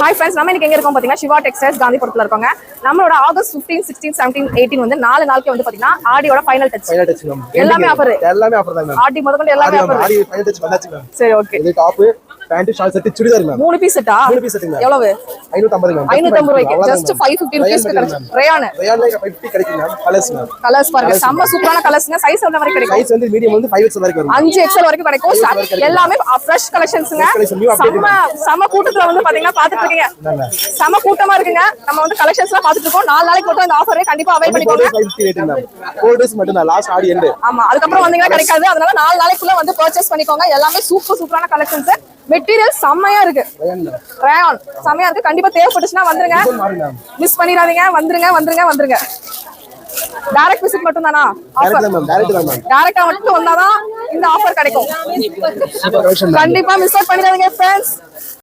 Hi friends, நம்ம இன்னைக்கு எங்க இருக்கோம் பாத்தீங்கன்னா சிவா டெக்ஸ்டைல்ஸ் காந்திபுரத்துல இருக்கோங்க. நம்மளோட ஆகஸ்ட் 15, 16, 17, 18 வந்து 4 நாளுக்கு வந்து பாத்தீங்கன்னா ஆடியோட ஃபைனல் டச். எல்லாமே ஆஃபர் தான் மேம். ஆடி முதல்ல எல்லாமே ஆஃபர். ஆடி ஃபைனல் டச் வந்தாச்சு மேம். சரி ஓகே. இது top pant short set churidar ma'am. 3 piece செட்டா? 3 பீஸ் செட் மேம். எவ்வளவு? 550 மேம். 550 ரூபாய்க்கு ஜஸ்ட் 550 ரூபீஸ்க்கு கிடைக்கும். ரயான்ல 550 கிடைக்கும் மேம். Colours ma'am. கலர்ஸ் பாருங்க. செம்ம சூப்பரான கலர்ஸ்ங்க. சைஸ் எந்த மாதிரி கிடைக்கும்? சைஸ் வந்து மீடியம் வந்து 5XL வரைக்கும் வரும். 5XL வரைக்கும் கிடைக்கும். எல்லாமே ஃப்ரெஷ் கலெக்ஷன்ஸ்ங்க. செம்ம கூட்டத்துல வந்து பாத்தீங்கன்னா பாத்துட்டு இருக்கீங்க. செம்ம கூட்டமா இருக்குங்க. நம்ம வந்து கலெக்ஷன்ஸ்லாம் பாத்துட்டு இருக்கோம். 4 நாளைக்கு மட்டும் இந்த ஆஃபரை கண்டிப்பா அவைல் பண்ணிக்கோங்க. 4 டேஸ் மட்டும் தான் லாஸ்ட் ஆடி எண்ட். ஆமா, அதுக்கு அப்புறம் வந்தீங்கன்னா கிடைக்காது. அதனால 4 நாளைக்குள்ள வந்து பர்ச்சேஸ் பண்ணிக்கோங்க. எல்லாமே சூப்பரான கலெக்ஷன்ஸ். மெட்டீரியல் செம்மையா இருக்கு. ரயான் செம்மையா இருக்கு. கண்டிப்பா தேவைப்பட்டுச்சுன்னா வந்துருங்க. மிஸ் பண்ணிடாதீங்க. வந்துருங்க. டைரக்ட் விசிட் மட்டும் தானா? டைரக்டா மட்டும் வந்தாதான் இந்த ஆஃபர் கிடைக்கும். கண்டிப்பா மிஸ் பண்ணிடாதீங்க ஃப்ரெண்ட்ஸ்.